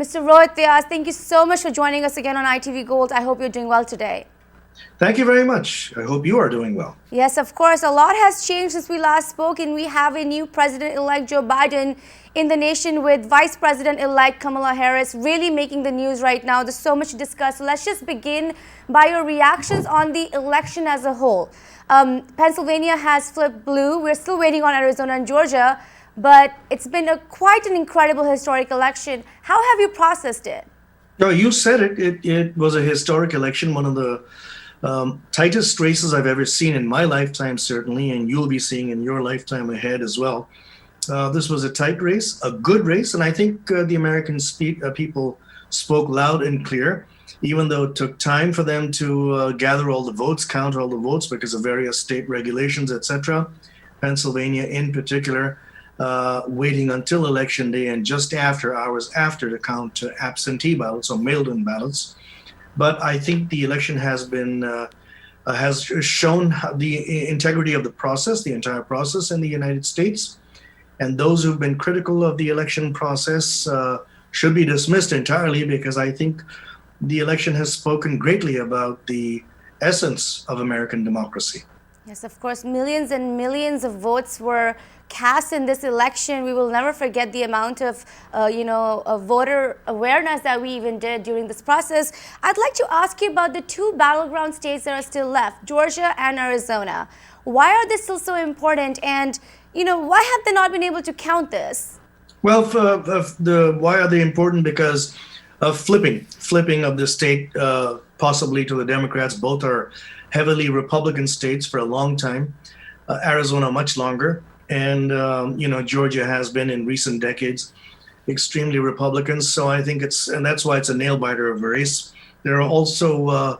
Mr. Rohit Vyas, thank you so much for joining us again on ITV Gold. I hope you're doing well today. Thank you very much. I hope you are doing well. Yes, of course. A lot has changed since we last spoke, and we have a new president-elect Joe Biden in the nation with Vice President-elect Kamala Harris really making the news right now. There's so much to discuss. So let's just begin by your reactions on the election as a whole. Pennsylvania has flipped blue. We're still waiting on Arizona and Georgia, but it's been quite an incredible historic election. How have you processed it? No, you said it. It was a historic election, one of the tightest races I've ever seen in my lifetime, certainly, and you'll be seeing in your lifetime ahead as well. This was a tight race, a good race, and I think the American people spoke loud and clear, even though it took time for them to gather all the votes, count all the votes because of various state regulations, etc. Pennsylvania, in particular, waiting until election day and just after hours after to count absentee ballots or mailed-in ballots. But I think the election has shown the integrity of the process, the entire process in the United States. And those who've been critical of the election process should be dismissed entirely, because I think the election has spoken greatly about the essence of American democracy. Yes, of course, millions and millions of votes were cast in this election. We will never forget the amount of, voter awareness that we even did during this process. I'd like to ask you about the two battleground states that are still left, Georgia and Arizona. Why are they still so important? And, why have they not been able to count this? Well, why are they important? Because of flipping of the state, possibly to the Democrats. Both are heavily Republican states for a long time. Arizona much longer, and Georgia has been in recent decades extremely Republican. So I think that's why it's a nail biter of a race. There are also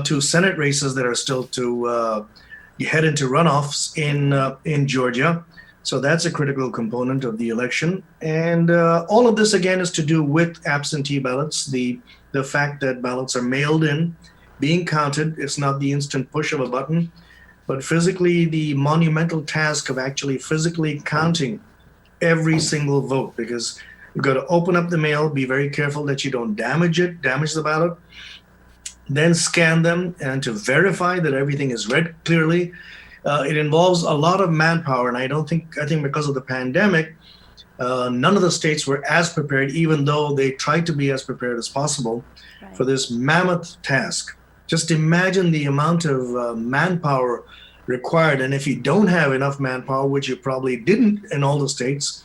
two Senate races that are still to head into runoffs in Georgia. So that's a critical component of the election. And all of this, again, is to do with absentee ballots, the fact that ballots are mailed in, being counted. It's not the instant push of a button, but physically the monumental task of actually physically counting every single vote, because you've got to open up the mail, be very careful that you don't damage the ballot, then scan them, and to verify that everything is read clearly. It involves a lot of manpower, and I think because of the pandemic, none of the states were as prepared, even though they tried to be as prepared as possible for this mammoth task. Just imagine the amount of manpower required, and if you don't have enough manpower, which you probably didn't in all the states,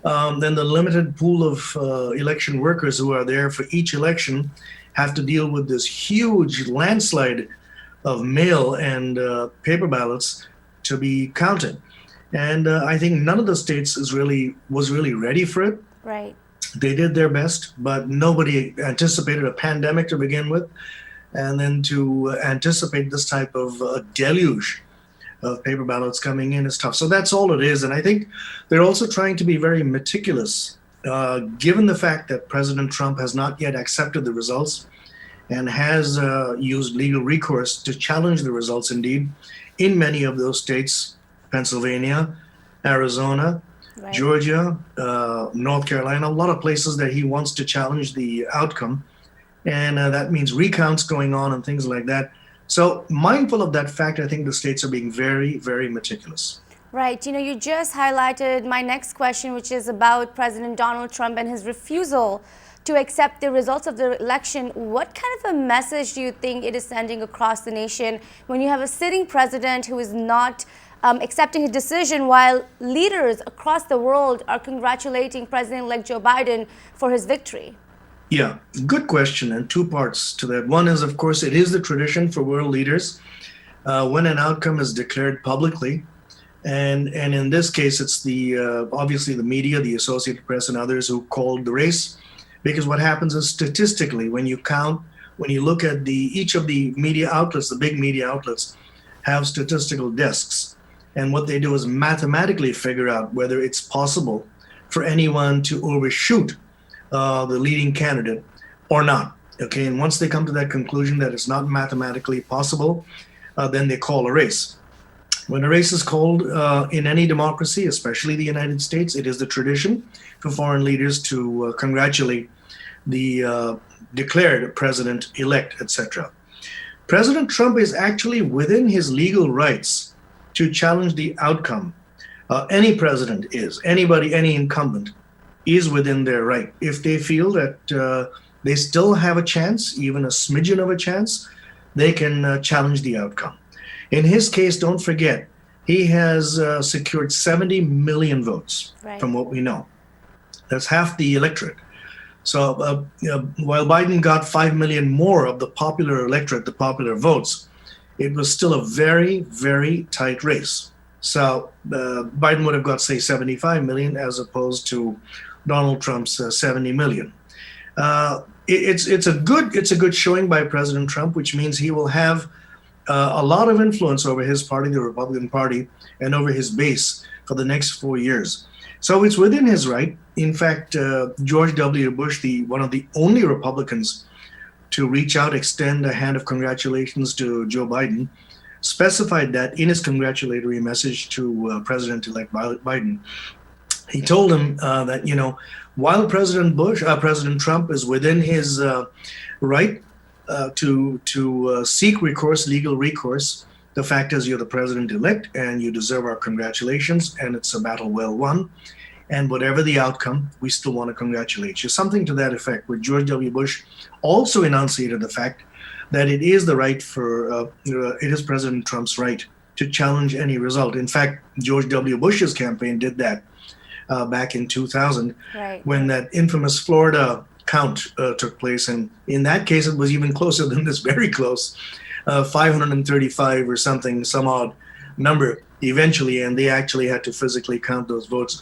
then the limited pool of election workers who are there for each election have to deal with this huge landslide of mail and paper ballots to be counted. And I think none of the states was really ready for it. Right. They did their best, but nobody anticipated a pandemic to begin with. And then to anticipate this type of deluge of paper ballots coming in is tough. So that's all it is. And I think they're also trying to be very meticulous, given the fact that President Trump has not yet accepted the results and has used legal recourse to challenge the results, indeed, in many of those states, Pennsylvania, Arizona, Right. Georgia, North Carolina, a lot of places that he wants to challenge the outcome. And that means recounts going on and things like that. So mindful of that fact, I think the states are being very, very meticulous. Right. You just highlighted my next question, which is about President Donald Trump and his refusal to accept the results of the election. What kind of a message do you think it is sending across the nation when you have a sitting president who is not accepting his decision, while leaders across the world are congratulating President-elect Joe Biden for his victory? Yeah, good question, and two parts to that. One is, of course, it is the tradition for world leaders when an outcome is declared publicly, and in this case, it's obviously the media, the Associated Press, and others who called the race. Because what happens is, statistically, when you look at each of the media outlets, the big media outlets have statistical desks, and what they do is mathematically figure out whether it's possible for anyone to overshoot the leading candidate or not. Okay, and once they come to that conclusion that it's not mathematically possible, then they call a race. When a race is called in any democracy, especially the United States, it is the tradition for foreign leaders to congratulate the declared president elect, etc. President Trump is actually within his legal rights to challenge the outcome. Any president is, anybody, any incumbent is within their right. If they feel that they still have a chance, even a smidgen of a chance, they can challenge the outcome. In his case, don't forget, he has secured 70 million votes Right. from what we know. That's half the electorate. So while Biden got 5 million more of the popular electorate, the popular votes, it was still a very, very tight race. So Biden would have got, say, 75 million as opposed to Donald Trump's 70 million. It's a good showing by President Trump, which means he will have a lot of influence over his party, the Republican Party, and over his base for the next 4 years. So it's within his right. In fact, George W. Bush, one of the only Republicans to reach out, extend a hand of congratulations to Joe Biden, specified that in his congratulatory message to President-elect Biden. He told him that, while President Trump is within his right to seek recourse, legal recourse, the fact is you're the president-elect and you deserve our congratulations, and it's a battle well won. And whatever the outcome, we still want to congratulate you. Something to that effect, where George W. Bush also enunciated the fact that it is it is President Trump's right to challenge any result. In fact, George W. Bush's campaign did that back in 2000, Right. when that infamous Florida count took place. And in that case, it was even closer than this, very close, 535 or something, some odd number eventually, and they actually had to physically count those votes.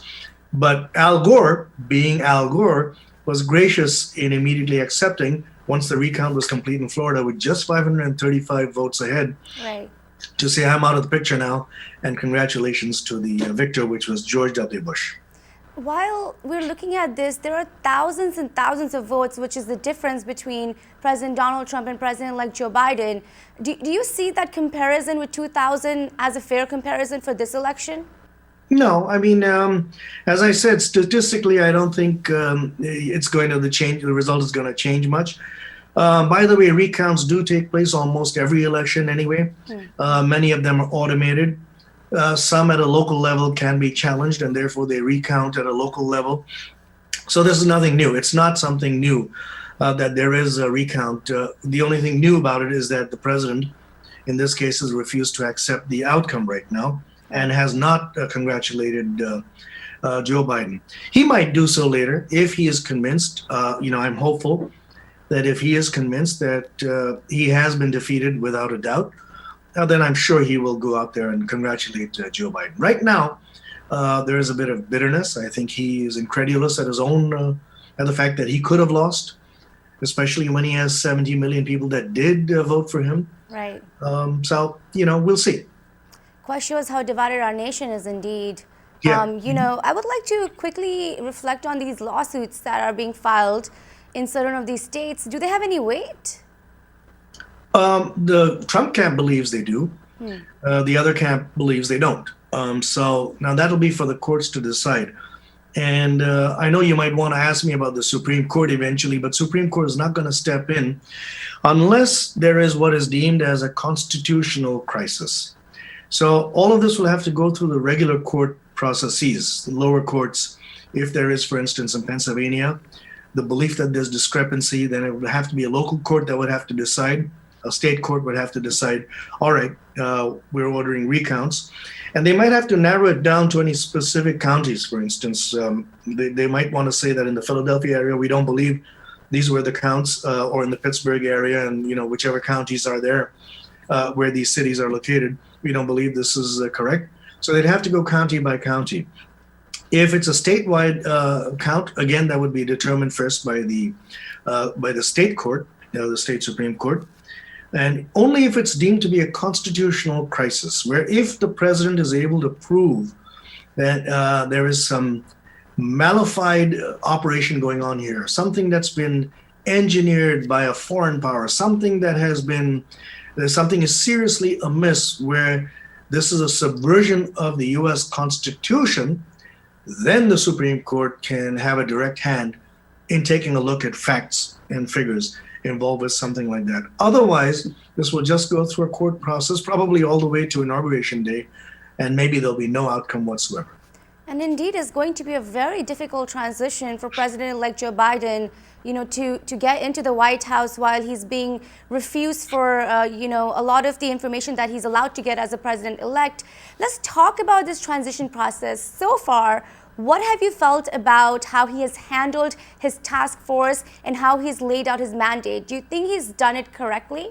But Al Gore, being Al Gore, was gracious in immediately accepting, once the recount was complete in Florida, with just 535 votes ahead, Right. to say, I'm out of the picture now, and congratulations to the victor, which was George W. Bush. While we're looking at this, there are thousands and thousands of votes, which is the difference between President Donald Trump and President-elect Joe Biden. Do you see that comparison with 2000 as a fair comparison for this election? No, I mean, as I said, statistically, I don't think it's going to change. The result is going to change much. By the way, recounts do take place almost every election anyway. Many of them are automated. Some at a local level can be challenged, and therefore they recount at a local level. So this is nothing new. It's not something new that there is a recount. The only thing new about it is that the president, in this case, has refused to accept the outcome right now, and has not congratulated Joe Biden. He might do so later if he is convinced. I'm hopeful that if he is convinced that he has been defeated without a doubt, then I'm sure he will go out there and congratulate Joe Biden. Right now, there is a bit of bitterness. I think he is incredulous at his own, at the fact that he could have lost, especially when he has 70 million people that did vote for him. Right. So, we'll see. Quite shows how divided our nation is indeed. Yeah. I would like to quickly reflect on these lawsuits that are being filed in certain of these states. Do they have any weight? The Trump camp believes they do. The other camp believes they don't. So now that'll be for the courts to decide. And I know you might want to ask me about the Supreme Court eventually, but Supreme Court is not going to step in unless there is what is deemed as a constitutional crisis. So all of this will have to go through the regular court processes, the lower courts. If there is, for instance, in Pennsylvania, the belief that there's discrepancy, then it would have to be a local court that would have to decide. A state court would have to decide, all right, we're ordering recounts. And they might have to narrow it down to any specific counties, for instance. They might want to say that in the Philadelphia area, we don't believe these were the counts, or in the Pittsburgh area, and whichever counties are there where these cities are located, we don't believe this is correct. So they'd have to go county by county. If it's a statewide count, again, that would be determined first by the state court, the state Supreme Court. And only if it's deemed to be a constitutional crisis, where if the president is able to prove that there is some malified operation going on here, something that's been engineered by a foreign power, something is seriously amiss, where this is a subversion of the US Constitution, then the Supreme Court can have a direct hand in taking a look at facts and figures involved with something like that. Otherwise, this will just go through a court process, probably all the way to Inauguration Day, and maybe there'll be no outcome whatsoever. And indeed, it's going to be a very difficult transition for President-elect Joe Biden, to get into the White House while he's being refused for, a lot of the information that he's allowed to get as a president-elect. Let's talk about this transition process. So far, what have you felt about how he has handled his task force and how he's laid out his mandate? Do you think he's done it correctly?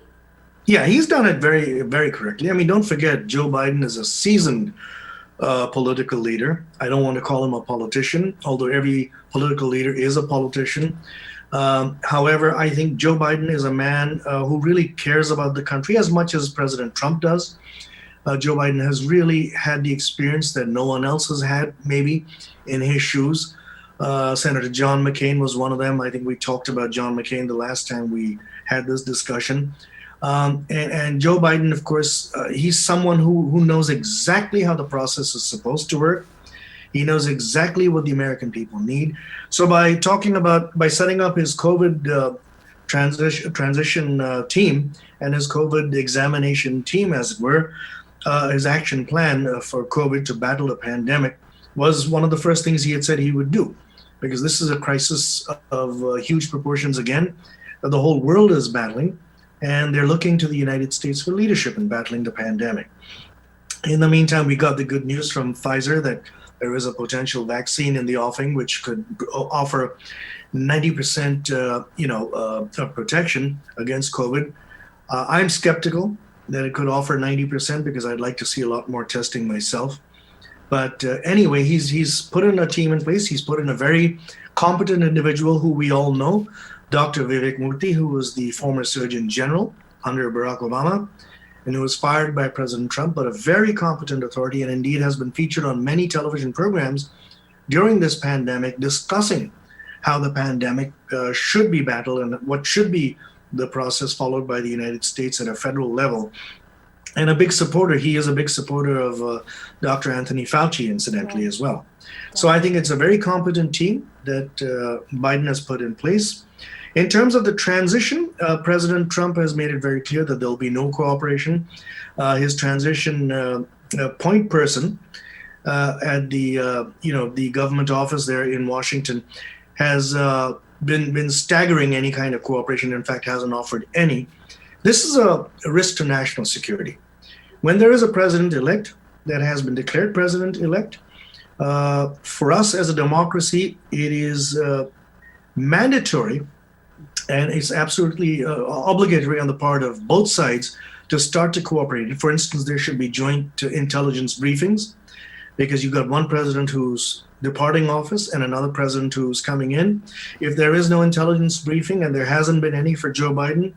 Yeah, he's done it very, very correctly. I mean, don't forget, Joe Biden is a seasoned political leader. I don't want to call him a politician, although every political leader is a politician. However, I think Joe Biden is a man who really cares about the country as much as President Trump does. Joe Biden has really had the experience that no one else has had, maybe, in his shoes. Senator John McCain was one of them. I think we talked about John McCain the last time we had this discussion. And Joe Biden, of course, he's someone who knows exactly how the process is supposed to work. He knows exactly what the American people need. So by setting up his COVID transition team and his COVID examination team, as it were, his action plan for COVID to battle the pandemic was one of the first things he had said he would do, because this is a crisis of huge proportions again that the whole world is battling. And they're looking to the United States for leadership in battling the pandemic. In the meantime, we got the good news from Pfizer that there is a potential vaccine in the offing which could offer 90% of protection against COVID. I'm skeptical that it could offer 90% because I'd like to see a lot more testing myself. But anyway, he's put in a team in place. He's put in a very competent individual who we all know, Dr. Vivek Murthy, who was the former Surgeon General under Barack Obama and who was fired by President Trump, but a very competent authority, and indeed has been featured on many television programs during this pandemic discussing how the pandemic should be battled and what should be the process followed by the United States at a federal level. And he is a big supporter of Dr. Anthony Fauci, incidentally, as well. So I think it's a very competent team that Biden has put in place. In terms of the transition, President Trump has made it very clear that there'll be no cooperation. His transition point person at the government office there in Washington has been staggering any kind of cooperation. In fact, hasn't offered any. This is a risk to national security. When there is a president-elect that has been declared president-elect, for us as a democracy, it is mandatory and it's absolutely obligatory on the part of both sides to start to cooperate. For instance, there should be joint intelligence briefings because you've got one president who's departing office and another president who's coming in. If there is no intelligence briefing, and there hasn't been any for Joe Biden,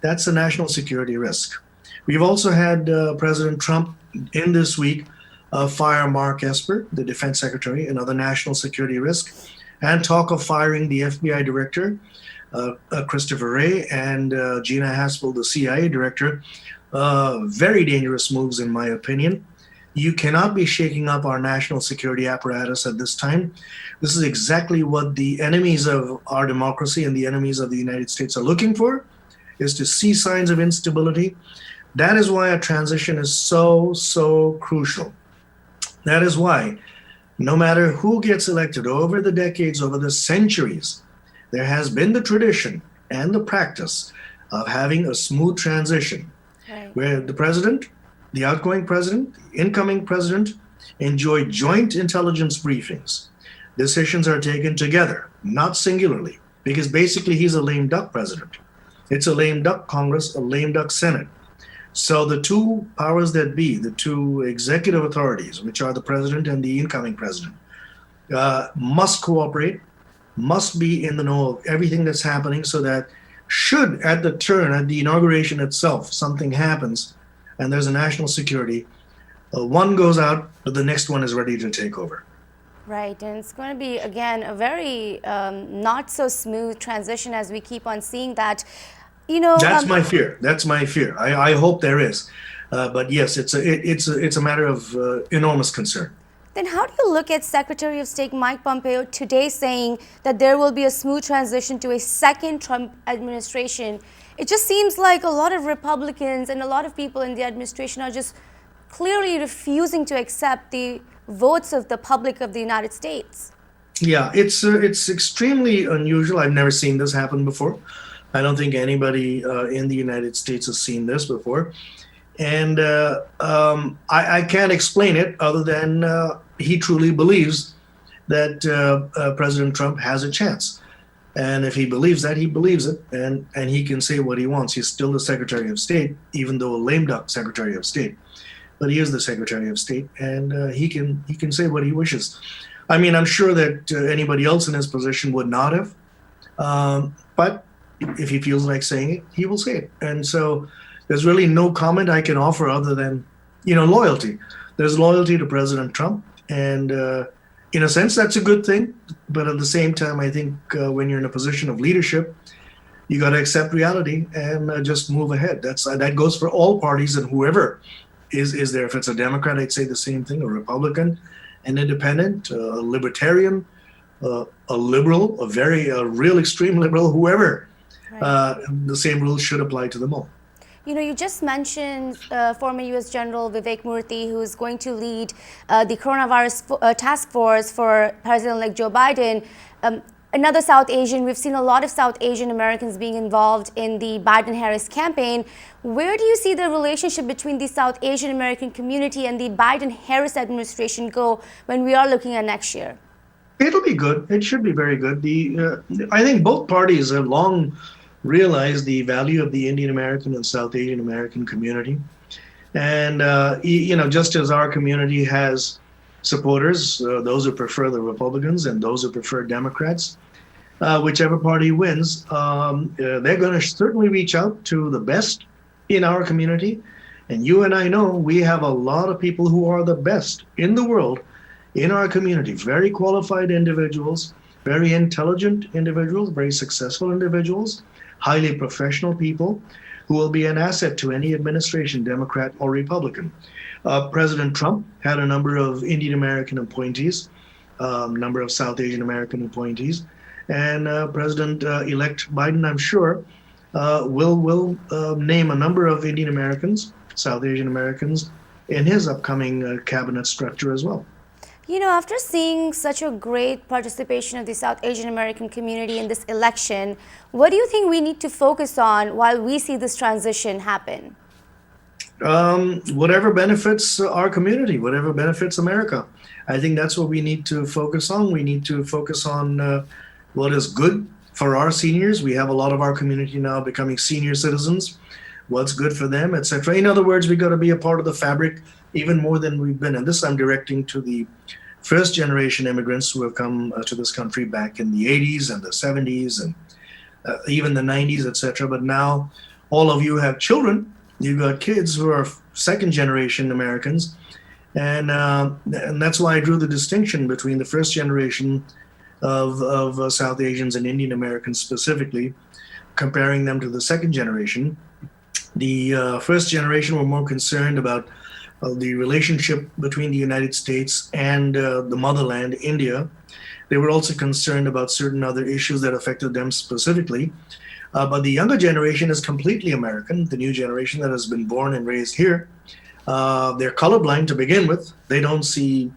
that's a national security risk. We've also had President Trump in this week fire Mark Esper, the defense secretary, another national security risk, and talk of firing the FBI director, Christopher Wray, and Gina Haspel, the CIA director. Very dangerous moves, in my opinion. You cannot be shaking up our national security apparatus at this time. This is exactly what the enemies of our democracy and the enemies of the United States are looking for, is to see signs of instability. That is why a transition is so crucial. That is why no matter who gets elected over the decades, over the centuries, there has been the tradition and the practice of having a smooth transition, right, where the president, the outgoing president, the incoming president enjoy joint intelligence briefings. Decisions are taken together, not singularly, because basically he's a lame duck president. It's a lame duck Congress, a lame duck Senate. So the two powers that be, the two executive authorities, which are the president and the incoming president, must cooperate, must be in the know of everything that's happening, so that should at the inauguration itself, something happens and there's a national security, one goes out, but the next one is ready to take over. Right, and it's going to be, again, a very not so smooth transition as we keep on seeing that. That's my fear. I hope there is. But yes, it's a matter of enormous concern. Then how do you look at Secretary of State Mike Pompeo today saying that there will be a smooth transition to a second Trump administration? It just seems like a lot of Republicans and a lot of people in the administration are just clearly refusing to accept the votes of the public of the United States. Yeah, it's extremely unusual. I've never seen this happen before. I don't think anybody in the United States has seen this before, and I can't explain it other than he truly believes that President Trump has a chance. And if he believes that, he believes it, and he can say what he wants. He's still the Secretary of State, even though a lame duck Secretary of State. But he is the Secretary of State, and he can say what he wishes. I mean, I'm sure that anybody else in his position would not have, but if he feels like saying it, he will say it. And so there's really no comment I can offer other than, loyalty. There's loyalty to President Trump, and in a sense, that's a good thing. But at the same time, I think when you're in a position of leadership, you got to accept reality and just move ahead. That goes for all parties and whoever is there. If it's a Democrat, I'd say the same thing. A Republican, an independent, a libertarian, a liberal, a real extreme liberal, whoever. Right. The same rules should apply to them all. You just mentioned former U.S. General Vivek Murthy, who is going to lead the coronavirus task force for President-elect Joe Biden. Another South Asian, we've seen a lot of South Asian Americans being involved in the Biden-Harris campaign. Where do you see the relationship between the South Asian American community and the Biden-Harris administration go when we are looking at next year? It'll be good. It should be very good. I think both parties have long realized the value of the Indian American and South Asian American community. And, just as our community has supporters, those who prefer the Republicans and those who prefer Democrats, whichever party wins, they're going to certainly reach out to the best in our community. And you and I know we have a lot of people who are the best in the world in our community, very qualified individuals, very intelligent individuals, very successful individuals, highly professional people who will be an asset to any administration, Democrat or Republican. President Trump had a number of Indian American appointees, a number of South Asian American appointees, and President-elect Biden, I'm sure, will name a number of Indian Americans, South Asian Americans, in his upcoming cabinet structure as well. After seeing such a great participation of the South Asian American community in this election, what do you think we need to focus on while we see this transition happen? Whatever benefits our community, whatever benefits America. I think that's what we need to focus on. We need to focus on what is good for our seniors. We have a lot of our community now becoming senior citizens. What's good for them, etc. In other words, we got to be a part of the fabric even more than we've been. And this I'm directing to the first generation immigrants who have come to this country back in the 80s and the 70s and even the 90s, etc. But now all of you have children. You've got kids who are second generation Americans. And that's why I drew the distinction between the first generation of South Asians and Indian Americans specifically, comparing them to the second generation. The first generation were more concerned about the relationship between the United States and the motherland, India. They were also concerned about certain other issues that affected them specifically. But the younger generation is completely American, the new generation that has been born and raised here. They're colorblind to begin with. They don't see,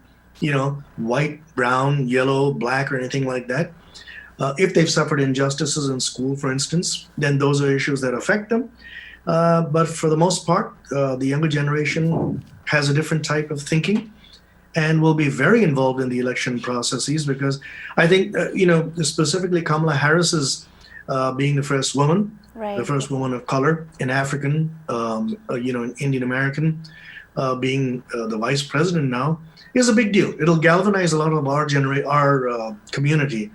white, brown, yellow, black, or anything like that. If they've suffered injustices in school, for instance, then those are issues that affect them. But for the most part, the younger generation has a different type of thinking and will be very involved in the election processes because I think, specifically Kamala Harris is being the first woman, Right. the first woman of color, an African, an Indian American, being the vice president now is a big deal. It'll galvanize a lot of our community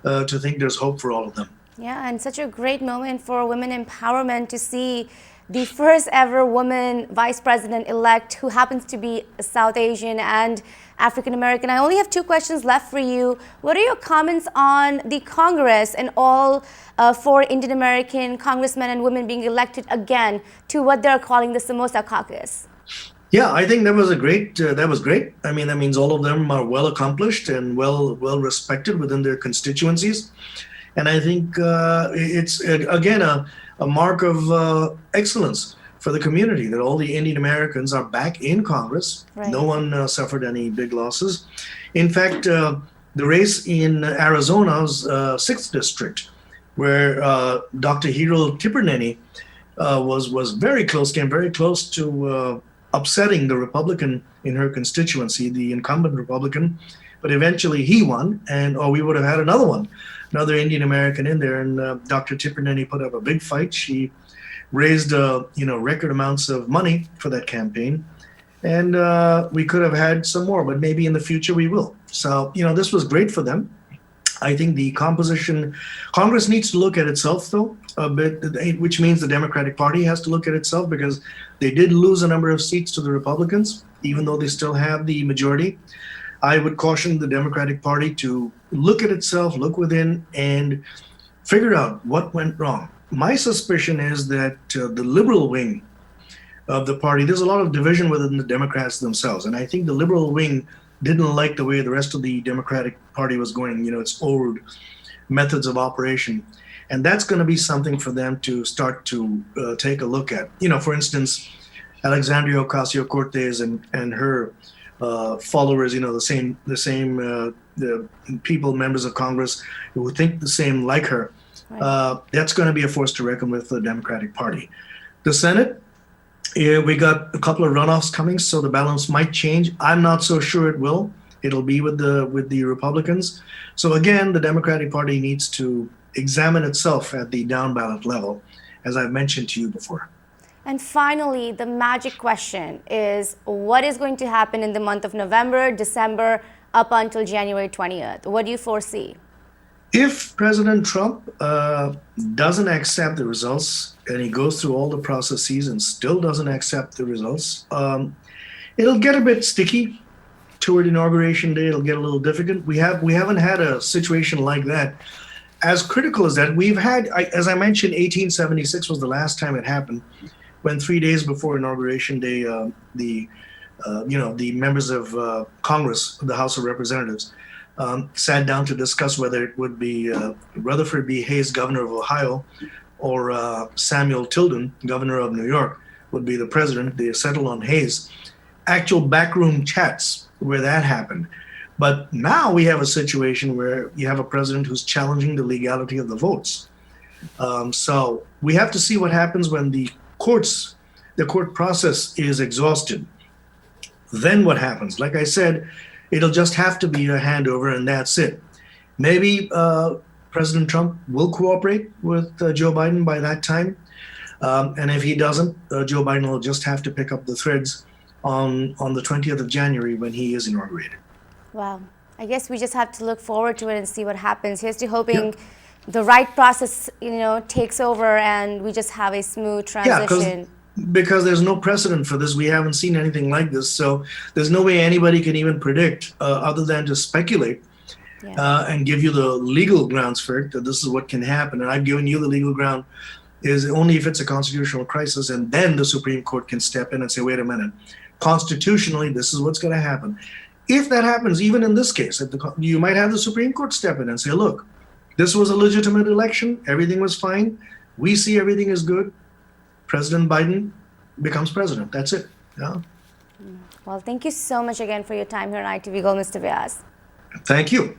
to think there's hope for all of them. Yeah, and such a great moment for women empowerment to see the first ever woman vice president elect who happens to be South Asian and African American. I only have two questions left for you. What are your comments on the Congress and all four Indian American congressmen and women being elected again to what they're calling the Samosa Caucus? Yeah, I think that was a great. That was great. I mean, that means all of them are well accomplished and well respected within their constituencies, and I think it's again a mark of excellence for the community that all the Indian Americans are back in Congress. Right. No one suffered any big losses. In fact, the race in Arizona's 6th district, where Dr. Hero Tiperneni was very close, came very close to upsetting the Republican in her constituency, the incumbent Republican, but eventually he won, or we would have had another Indian American in there, and Dr. Tiperneni put up a big fight. She raised record amounts of money for that campaign, and we could have had some more, but maybe in the future we will. So this was great for them. I think the composition, Congress needs to look at itself though a bit, which means the Democratic Party has to look at itself, because they did lose a number of seats to the Republicans, even though they still have the majority. I would caution the Democratic Party to look at itself, look within, and figure out what went wrong. My suspicion is that the liberal wing of the party, there's a lot of division within the Democrats themselves, and I think the liberal wing didn't like the way the rest of the Democratic Party was going, its old methods of operation. And that's going to be something for them to start to take a look at. For instance, Alexandria Ocasio-Cortez and her followers, the same people, members of Congress who think the same like her. Right. That's going to be a force to reckon with the Democratic Party. The Senate, we got a couple of runoffs coming, so the balance might change. I'm not so sure it will. It'll be with the Republicans. So again, the Democratic Party needs to examine itself at the down ballot level, as I've mentioned to you before. And finally, the magic question is, what is going to happen in the month of November, December, up until January 20th? What do you foresee? If President Trump doesn't accept the results, and he goes through all the processes and still doesn't accept the results, it'll get a bit sticky toward Inauguration Day. It'll get a little difficult. We haven't had a situation like that. As critical as that, we've had, as I mentioned, 1876 was the last time it happened, when 3 days before Inauguration Day, the members of Congress, the House of Representatives, sat down to discuss whether it would be Rutherford B. Hayes, governor of Ohio, or Samuel Tilden, governor of New York, would be the president. They settled on Hayes. Actual backroom chats where that happened. But now we have a situation where you have a president who's challenging the legality of the votes. So we have to see what happens when the court process is exhausted. Then what happens? Like I said, it'll just have to be a handover, and that's it. Maybe President Trump will cooperate with Joe Biden by that time. And if he doesn't, Joe Biden will just have to pick up the threads on the 20th of January when he is inaugurated. Wow. I guess we just have to look forward to it and see what happens. Here's to hoping the right process, takes over and we just have a smooth transition. Yeah, because there's no precedent for this. We haven't seen anything like this. So there's no way anybody can even predict other than to speculate and give you the legal grounds for it, that this is what can happen. And I've given you the legal ground is only if it's a constitutional crisis, and then the Supreme Court can step in and say, wait a minute, constitutionally, this is what's going to happen. If that happens, even in this case, you might have the Supreme Court step in and say, look, this was a legitimate election. Everything was fine. We see everything is good. President Biden becomes president. That's it. Yeah. Well, thank you so much again for your time here on ITV Gold, Mr. Vyas. Thank you.